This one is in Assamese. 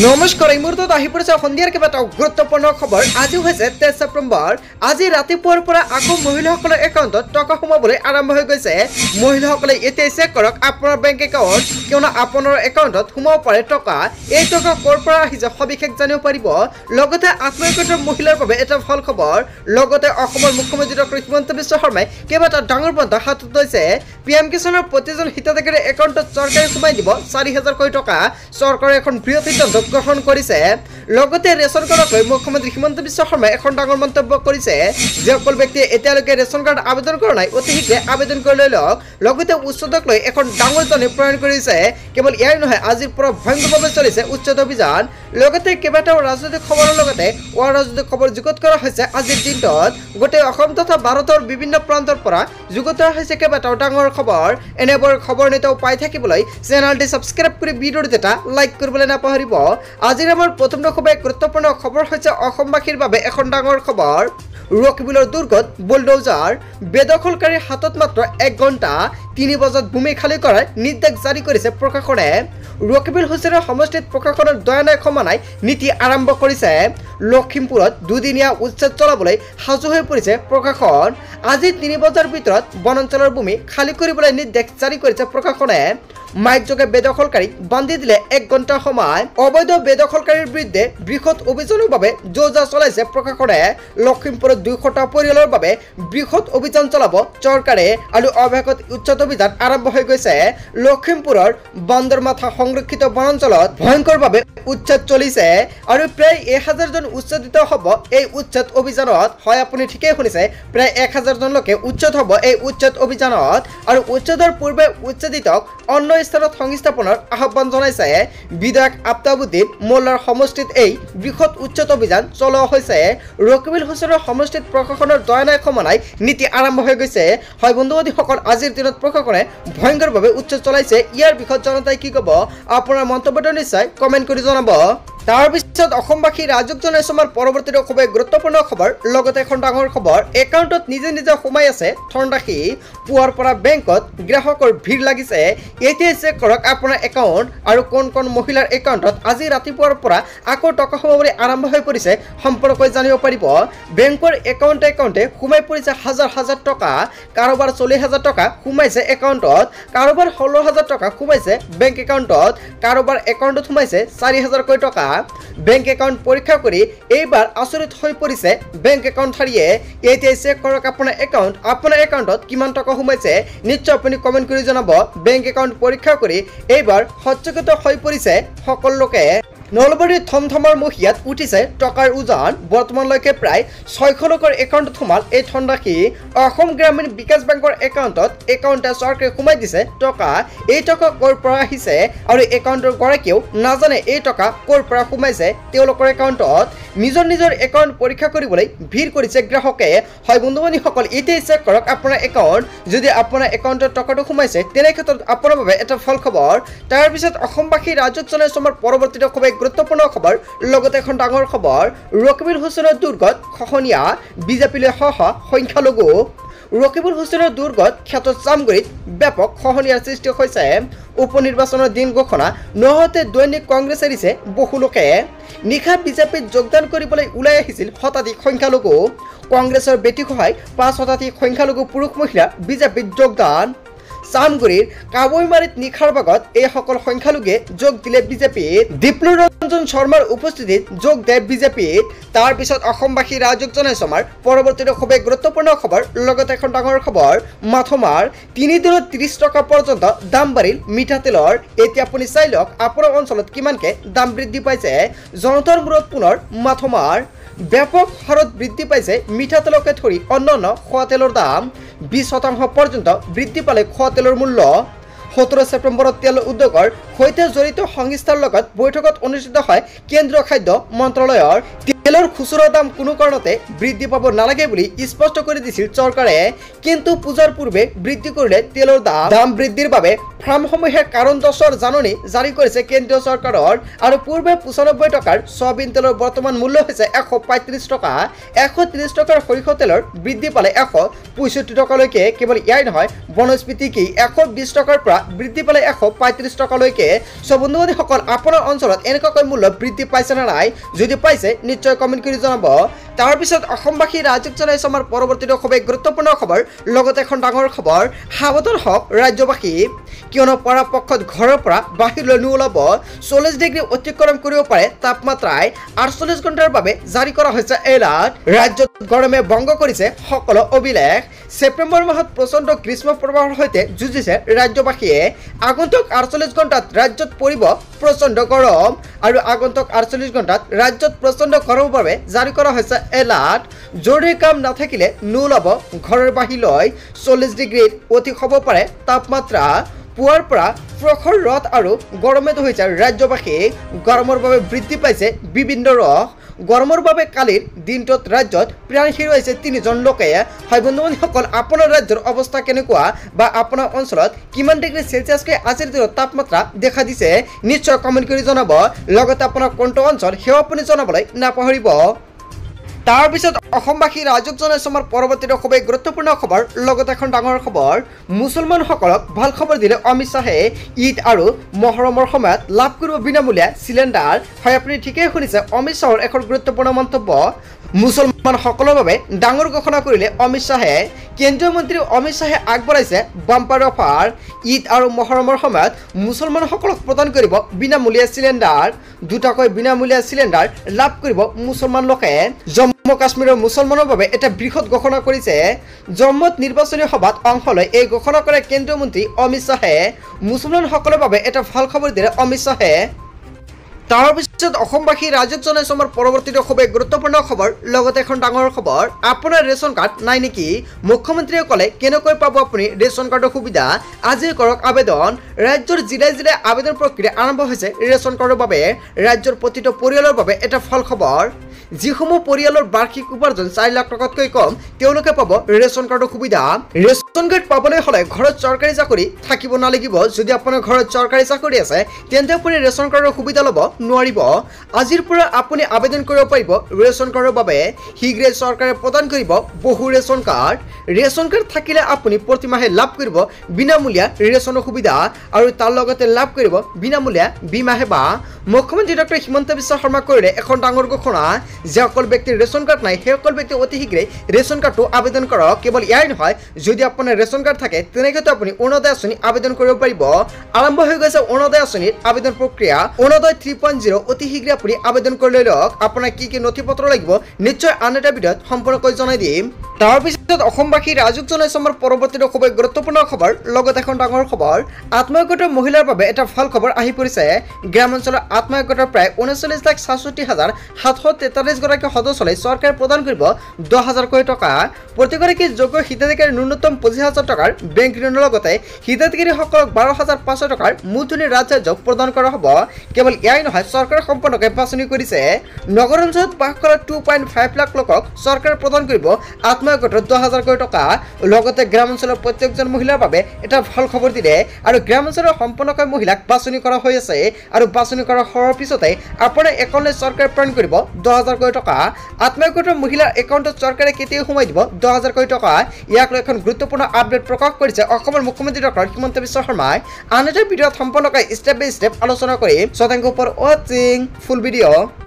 নমস্কাৰ এই মুহূৰ্তত আহি পৰিছে সন্ধিয়াৰ কেইবাটাও গুৰুত্বপূৰ্ণ খবৰ। আজি হৈছে 23 ছেপ্টেম্বৰ। আজি ৰাতিপুৱাৰ পৰা আকৌ মহিলাসকলৰ একাউণ্টত টকা সোমাবলৈ আৰম্ভ হৈ গৈছে। মহিলাসকলে এতিয়া চেক কৰক আপোনাৰ বেংক একাউণ্ট, কিয়নো আপোনাৰ একাউণ্টত সোমাব পাৰে টকা। এই টকা ক'ৰ পৰা আহিছে সবিশেষ জানিব পাৰিব। লগতে আত্মনিৰ্ভৰ মহিলাৰ বাবে এটা ভাল খবৰ। লগতে অসমৰ মুখ্যমন্ত্ৰী ডক্টৰ হিমন্ত বিশ্ব শৰ্মাই কেইবাটাও ডাঙৰ পন্থা হাতত লৈছে। PM কিষাণৰ প্ৰতিজন হিতাধিকাৰীৰ একাউণ্টত চৰকাৰে সোমাই দিব 4,000 কোটি টকা। চৰকাৰে এখন বৃহৎ সিদ্ধান্ত গ্ৰহণ কৰিছে। লগতে ৰেচন কাৰ্ডক লৈ মুখ্যমন্ত্ৰী হিমন্ত বিশ্ব শৰ্মাই এখন ডাঙৰ মন্তব্য কৰিছে। যিসকল ব্যক্তিয়ে এতিয়ালৈকে ৰেচন কাৰ্ড আবেদন কৰা নাই অতি শীঘ্ৰে আবেদন কৰি লৈ লওক। লগতে উচ্ছেদক লৈ এখন ডাঙৰ জাননী প্ৰণয়ন কৰিছে। কেৱল ইয়াই নহয়, আজিৰ পৰা ভয়ংকৰভাৱে চলিছে উচ্ছেদ অভিযান। লগতে কেইবাটাও ৰাজনৈতিক খবৰৰ লগতে অৰাজনৈতিক খবৰ যুগুত কৰা হৈছে। আজিৰ দিনটোত গোটেই অসম তথা ভাৰতৰ বিভিন্ন প্ৰান্তৰ পৰা যুগুত কৰা হৈছে কেইবাটাও ডাঙৰ খবৰ। এনেবোৰ খবৰ নিতৌ পাই থাকিবলৈ চেনেলটি ছাবস্ক্ৰাইব কৰি ভিডিঅ'টো এটা লাইক কৰিবলৈ নাপাহৰিব। আজিৰ আমাৰ প্ৰথম খুব গুৰুত্বপূৰ্ণ খবৰ হৈছে অসমবাসীৰ বাবে এখন ডাঙৰ খবৰ। ৰকিবুলৰ দুৰ্গত বুলডোজাৰ, বেদখলকাৰীৰ হাতত মাত্ৰ 1 ঘণ্টা, 3 বজাত ভূমি খালী কৰাৰ নিৰ্দেশ জাৰি কৰিছে প্ৰশাসনে। ৰকিবুল হুছেইনৰ সমষ্টিত প্ৰশাসনৰ দয়া নাই ক্ষমা নাই নীতি আৰম্ভ কৰিছে। লখিমপুৰত দুদিনীয়া উচ্ছেদ চলাবলৈ সাজু হৈ পৰিছে প্ৰশাসন। আজি 3 বজাৰ ভিতৰত বনাঞ্চলৰ ভূমি খালী কৰিবলৈ নিৰ্দেশ জাৰি কৰিছে প্ৰশাসনে। মাইকযোগে বেদখলকাৰীক বান্ধি দিলে 1 ঘণ্টা সময়। অবৈধ বেদখলকাৰীৰ বিৰুদ্ধে বৃহৎ অভিযানৰ বাবে যোজা চলাইছে প্ৰশাসনে। লখিমপুৰত 200টা পৰিয়ালৰ বাবে বৃহৎ অভিযান চলাব চৰকাৰে আৰু অৱশেষত উচ্ছেদ অভিযান আৰম্ভ হৈ গৈছে। লখিমপুৰৰ বান্দৰমাথা সংৰক্ষিত বনাঞ্চলত ভয়ংকৰভাৱে উচ্ছেদ চলিছে আৰু প্ৰায় 1000 জন উচ্ছেদিত হ'ব এই উচ্ছেদ অভিযানত। হয়, আপুনি ঠিকেই শুনিছে, প্ৰায় 1000 জন লোকে উচ্ছেদ হ'ব এই উচ্ছেদ অভিযানত। আৰু উচ্ছেদৰ পূৰ্বে উচ্ছেদিতক অন্য স্থানত সংস্থাপনৰ আহ্বান জনাইছে বিধায়ক আফতাবুদ্দিন মোল্লাৰ সমষ্টিত। এই বৃহৎ উচ্ছেদ অভিযান চলোৱা হৈছে। ৰকিবুল হুছেইনৰ সমষ্টিত প্ৰশাসনৰ দয়া নাই ক্ষমা নাই নীতি আৰম্ভ হৈ গৈছে। হয় বন্ধু-বান্ধৱীসকল, আজিৰ দিনত প্ৰশাসনে ভয়ংকৰভাৱে উচ্ছেদ চলাইছে। ইয়াৰ বিষয়ত জনতাই কি ক'ব আপোনাৰ মন্তব্যটো নিশ্চয় কমেণ্ট কৰি জনাব। তাৰ পিছত অসমবাসী ৰাজক জনাইছো আমাৰ পৰৱৰ্তী খুব গুৰুত্বপূৰ্ণ খবৰ। লগতে এখন ডাঙৰ খবৰ, একাউণ্টত নিজে নিজে সোমাই আছে ধনৰাশি। পুৱাৰ পৰা বেংকত গ্ৰাহকৰ ভিৰ লাগিছে। এতিয়া চেক কৰক আপোনাৰ একাউণ্ট আৰু কোন কোন মহিলাৰ একাউণ্টত আজি ৰাতিপুৱাৰ পৰা আকৌ টকা সোমাবলৈ আৰম্ভ হৈ পৰিছে সম্পূৰ্ণকৈ জানিব পাৰিব। বেংকৰ একাউণ্টে সোমাই পৰিছে হাজাৰ হাজাৰ টকা। কাৰোবাৰ 40,000 টকা সোমাইছে একাউণ্টত, কাৰোবাৰ 16,000 টকা সোমাইছে বেংক একাউণ্টত, কাৰোবাৰ একাউণ্টত সোমাইছে 4,000 কোটি টকা। বেংক একাউণ্ট পৰীক্ষা কৰি এইবাৰ আচৰিত হৈ পৰিছে বেংক একাউণ্টধাৰীয়ে। এতিয়া চেক কৰক আপোনাৰ একাউণ্টত কিমান টকা সোমাইছে। নিশ্চয় আপুনি কমেণ্ট কৰি জনাব। বেংক একাউণ্ট পৰীক্ষা কৰি এইবাৰ সচকিত হৈ পৰিছে সকলো লোকে। নলবাৰীৰ থমথমৰ মহিয়াত উঠিছে টকাৰ উজান। বৰ্তমানলৈকে প্ৰায় 600 লোকৰ একাউণ্টত সোমাল এই ধনৰাশি। অসম গ্ৰামীণ বিকাশ বেংকৰ একাউণ্টে চৰকাৰে সোমাই দিছে টকা। এই টকা ক'ৰ পৰা আহিছে আৰু একাউণ্টৰ গৰাকীয়েও নাজানে এই টকা ক'ৰ পৰা সোমাইছে তেওঁলোকৰ একাউণ্টত। নিজৰ একাউণ্ট পৰীক্ষা কৰিবলৈ ভিৰ কৰিছে গ্ৰাহকে। হয় বন্ধু-বান্ধৱীসকল, এতিয়া চেক কৰক আপোনাৰ একাউণ্ট। যদি আপোনাৰ একাউণ্টত টকাটো সোমাইছে তেনে ক্ষেত্ৰত আপোনাৰ বাবে এটা ভাল খবৰ। তাৰপিছত অসমবাসী ৰাজক জনাইছো আমাৰ পৰৱৰ্তী খুব গুৰুত্বপূৰ্ণ খবৰ। লগতে এখন ডাঙৰ খবৰ, ৰকিবুল হুছেইনৰ দুৰ্গত খহনীয়া, বিজেপিলৈ সংখ্যালঘু। ৰকিবুল হুছেইনৰ দুৰ্গত খ্যাত চামগুৰিত ব্যাপক খহনীয়াৰ সৃষ্টি হৈছে। উপ নিৰ্বাচনৰ দিন ঘোষণা নহওঁতে দৈনিক কংগ্ৰেছ এৰিছে বহু লোকে। নিশা বিজেপিত যোগদান কৰিবলৈ ওলাই আহিছিল শতাধিক সংখ্যালঘু। কংগ্ৰেছৰ বেটি সহায় 5 শতাধিক সংখ্যালঘু পুৰুষ মহিলা বিজেপিত যোগদান। চামগুৰিৰ কাবৈমাৰীত নিশাৰ ভাগত এইসকল সংখ্যালঘুৱে যোগ দিলে বিজেপিত। দীপ্লুৰঞ্জন শৰ্মাৰ উপস্থিতিত যোগ দিয়ে বিজেপিত। তাৰ পিছত অসমবাসী ৰাজক জনাইছো আমাৰ পৰৱৰ্তী খুব গুৰুত্বপূৰ্ণ খবৰ। লগতে এখন ডাঙৰ খবৰ, মাথমাৰ 3 দিনত 30 টকা পৰ্যন্ত দাম বাঢ়িল মিঠাতেলৰ। এতিয়া আপুনি চাই লওক আপোনাৰ অঞ্চলত কিমানকে দাম বৃদ্ধি পাইছে। জনতাৰ মূৰত পুনৰ মাথমাৰ। ব্যাপক হাৰত বৃদ্ধি পাইছে মিঠাতেলকে ধৰি অন্যান্য খোৱা তেলৰ দাম। 20% পৰ্যন্ত বৃদ্ধি পালে খোৱা তেলৰ মূল্য। 17 ছেপ্টেম্বৰত তেল উদ্যোগৰ সৈতে জড়িত সংস্থাৰ লগত বৈঠকত অনুষ্ঠিত হয় কেন্দ্ৰীয় খাদ্য মন্ত্ৰালয়ৰ। তেলৰ খুচুৰা দাম কোনো কাৰণতে বৃদ্ধি পাব নালাগে বুলি স্পষ্ট কৰি দিছিল চৰকাৰে। কিন্তু পূজাৰ পূৰ্বে বৃদ্ধি কৰিলে তেলৰ দাম বৃদ্ধিৰ বাবে ফাৰ্মসমূহে কাৰণ দৰ্শৰ জাননী জাৰি কৰিছে কেন্দ্ৰীয় চৰকাৰৰ। আৰু পূৰ্বে 95 টকাৰ সয়াবিন তেলৰ বৰ্তমান মূল্য হৈছে 135 টকা। 130 টকাৰ সৰিয়হ তেলৰ বৃদ্ধি পালে 165 টকালৈকে। কেৱল ইয়াই নহয়, বনস্পতি কি 120 টকাৰ পৰা বৃদ্ধি পালে 135 টকালৈকে। নেকি সো বন্ধু বান্ধৱীসকল আপোনাৰ অঞ্চলত এনেকুৱাকৈ মূল্য বৃদ্ধি পাইছে নে নাই যদি পাইছে নিশ্চয় কমেণ্ট কৰি জনাব তাৰপিছত অসমবাসী ৰাজ্যক জনাইছে আমাৰ পৰৱৰ্তী খুবেই গুৰুত্বপূৰ্ণ খবৰ লগতে এখন ডাঙৰ খবৰ সাৱধান হওক ৰাজ্যবাসী কিয়নো পৰাপক্ষত ঘৰৰ পৰা বাহিৰলৈ নোলাব 40 ডিগ্ৰী অতিক্ৰম কৰিব পাৰে তাপমাত্ৰাই 48 ঘণ্টাৰ বাবে জাৰি কৰা হৈছে এলাৰ্ট ৰাজ্যত গৰমে ভংগ কৰিছে সকলো অভিলেখ ছেপ্টেম্বৰ মাহত প্ৰচণ্ড গ্ৰীষ্ম প্ৰবাহৰ সৈতে যুঁজিছে ৰাজ্যবাসীয়ে আগন্তুক 48 ঘণ্টাত ৰাজ্যত পৰিব প্ৰচণ্ড গৰম আৰু আগন্তুক 48 ঘণ্টাত ৰাজ্যত প্ৰচণ্ড গৰমৰ বাবে জাৰি কৰা হৈছে এলাৰ্ট জৰুৰী কাম নাথাকিলে নোলাব ঘৰৰ বাহিৰলৈ 40 ডিগ্ৰীত অধিক হ'ব পাৰে তাপমাত্ৰা পুৱাৰ পৰা প্ৰখৰ ৰদ আৰু গৰমে ধৰিছে ৰাজ্যবাসীক গৰমৰ বাবে বৃদ্ধি পাইছে বিভিন্ন ৰস গৰমৰ বাবে কালিৰ দিনটোত ৰাজ্যত প্ৰাণ হেৰুৱাইছে 3জন লোকে হয় বন্ধু বান্ধৱীসকল আপোনাৰ ৰাজ্যৰ অৱস্থা কেনেকুৱা বা আপোনাৰ অঞ্চলত কিমান ডিগ্ৰী চেলচিয়াছকৈ আজিৰ দিনত তাপমাত্ৰা দেখা দিছে নিশ্চয় কমেণ্ট কৰি জনাব লগতে আপোনাৰ কোনটো অঞ্চল সেয়া আপুনি জনাবলৈ নাপাহৰিব তাৰপিছত অসমবাসী ৰাজ্যক জনাইছে আমাৰ পৰৱৰ্তী খুবেই গুৰুত্বপূৰ্ণ খবৰ লগতে এখন ডাঙৰ খবৰ মুছলমানসকলক ভাল খবৰ দিলে অমিত শ্বাহে ঈদ আৰু মহৰমৰ সময়ত লাভ কৰিব বিনামূলীয়া চিলিণ্ডাৰ হয় আপুনি ঠিকেই শুনিছে অমিত শ্বাহৰ এখন গুৰুত্বপূৰ্ণ মন্তব্য মুছলমানসকলৰ বাবে ডাঙৰ ঘোষণা কৰিলে অমিত শ্বাহে কেন্দ্ৰীয় মন্ত্ৰী অমিত শ্বাহে আগবঢ়াইছে বাম্পাৰ অফাৰ ঈদ আৰু মহৰমৰ সময়ত মুছলমানসকলক প্ৰদান কৰিব বিনামূলীয়া চিলিণ্ডাৰ দুটাকৈ বিনামূলীয়া চিলিণ্ডাৰ লাভ কৰিব মুছলমান লোকে জম্মু কাশ্মীৰৰ মুছলমানৰ বাবে এটা বৃহৎ ঘোষণা কৰিছে জম্মুত নিৰ্বাচনী সভাত অংশ লৈ এই ঘোষণা কৰে কেন্দ্ৰীয় মন্ত্ৰী অমিত শ্বাহে মুছলমানসকলৰ বাবে এটা ভাল খবৰ দিলে অমিত শ্বাহে তাৰপিছত অসমবাসী ৰাজ্যক জনাইছে আমাৰ পৰৱৰ্তী খুবেই গুৰুত্বপূৰ্ণ খবৰ লগতে এখন ডাঙৰ খবৰ আপোনাৰ ৰেচন কাৰ্ড নাই নেকি মুখ্যমন্ত্ৰীয়ে ক'লে কেনেকৈ পাব আপুনি ৰেচন কাৰ্ডৰ সুবিধা আজি কৰক আবেদন ৰাজ্যৰ জিলাই জিলাই আবেদন প্ৰক্ৰিয়া আৰম্ভ হৈছে ৰেচন কাৰ্ডৰ বাবে ৰাজ্যৰ প্ৰতিটো পৰিয়ালৰ বাবে এটা ভাল খবৰ যিসমূহ পৰিয়ালৰ বাৰ্ষিক উপাৰ্জন 4 লাখ টকাতকৈ কম তেওঁলোকে পাব ৰেচন কাৰ্ডৰ সুবিধা ৰেচন কাৰ্ড পাবলৈ হ'লে ঘৰত চৰকাৰী চাকৰি থাকিব নালাগিব যদি আপোনাৰ ঘৰত চৰকাৰী চাকৰি আছে তেন্তে আপুনি ৰেচন কাৰ্ডৰ সুবিধা ল'ব নোৱাৰিব আজিৰ পৰা আপুনি আবেদন কৰিব পাৰিব ৰেচন কাৰ্ডৰ বাবে শীঘ্ৰে চৰকাৰে প্ৰদান কৰিব বহু ৰেচন কাৰ্ড থাকিলে আপুনি প্ৰতি মাহে লাভ কৰিব বিনামূলীয়া ৰেচনৰ সুবিধা আৰু তাৰ লগতে লাভ কৰিব বিনামূলীয়া বীমা সেৱা মুখ্যমন্ত্ৰী ডক্টৰ হিমন্ত বিশ্ব শৰ্মা কৰিলে এখন ডাঙৰ ঘোষণা যে অকল ব্যক্তিৰ ৰেচন কাৰ্ড নাই সেই অকল ব্যক্তি অতি শীঘ্ৰে ৰেচন কাৰ্ডটো আবেদন কৰক কেৱল ইয়াই নহয় যদি আপোনাৰ ৰেচন কাৰ্ড থাকে তেনেক্ষেত্ৰত আপুনি অৰুণোদয় আঁচনি আবেদন কৰিব পাৰিব আৰম্ভ হৈ গৈছে অৰুণোদয় আঁচনিৰ আবেদন প্ৰক্ৰিয়া অৰুণোদয় 3.0 অতি শীঘ্ৰে আপুনি আবেদন কৰি লৈ লওক আপোনাৰ কি কি নথিপত্ৰ লাগিব নিশ্চয় আন এটা ভিডিঅ'ত সম্পূৰ্ণকৈ জনাই দিম তাৰপিছত অসমবাসী ৰাজ্যক জনাইছে আমাৰ পৰৱৰ্তী খুবেই গুৰুত্বপূৰ্ণ খবৰ লগতে এখন ডাঙৰ খবৰ আত্মসহায়ক মহিলাৰ বাবে এটা ভাল খবৰ আহি পৰিছে গ্ৰামাঞ্চলৰ আত্মসহায়ক প্ৰায় 39,67,743 গৰাকী সদস্যলৈ চৰকাৰে প্ৰদান কৰিব 10,000 কোটি টকা প্ৰতিগৰাকী যোগ্য হিতাধিকাৰীৰ ন্যূনতম 25,000 টকাৰ বেংক ঋণৰ লগতে হিতাধিকাৰীসকলক 12,500 টকাৰ মূলধনী ৰাজসাহায্য প্ৰদান কৰা হ'ব কেৱল ইয়াই নহয় চৰকাৰে সম্পূৰ্ণকৈ বাছনি কৰিছে নগৰ অঞ্চলত বাস কৰা 2.5 লাখ লোকক চৰকাৰে প্ৰদান কৰিব আত্মসহায়ক 10,000 কোটি টকা লগতে গ্ৰামাঞ্চলৰ প্ৰত্যেকজন মহিলাৰ বাবে এটা ভাল খবৰ দিলে আৰু গ্ৰামাঞ্চলৰ সম্পূৰ্ণকৈ মহিলাক বাছনি কৰা হৈ আছে আৰু বাছনি কৰা হোৱাৰ পিছতে আপোনাৰ একাউণ্টলৈ চৰকাৰে প্ৰেৰণ কৰিব 10,000 কোটি টকা আত্মসহায়ক মহিলাৰ একাউণ্টত চৰকাৰে কেতিয়া সোমাই দিব 10,000 কোটি টকা ইয়াক লৈ এখন গুৰুত্বপূৰ্ণ আপডেট প্ৰকাশ কৰিছে অসমৰ মুখ্যমন্ত্ৰী ডক্টৰ হিমন্ত বিশ্ব শৰ্মাই আন এটা ভিডিঅ'ত সম্পূৰ্ণকৈ ষ্টেপ বাই ষ্টেপ আলোচনা কৰিম সো থেংক ইউ ফৰ ৱাচিং ফুল ভিডিঅ'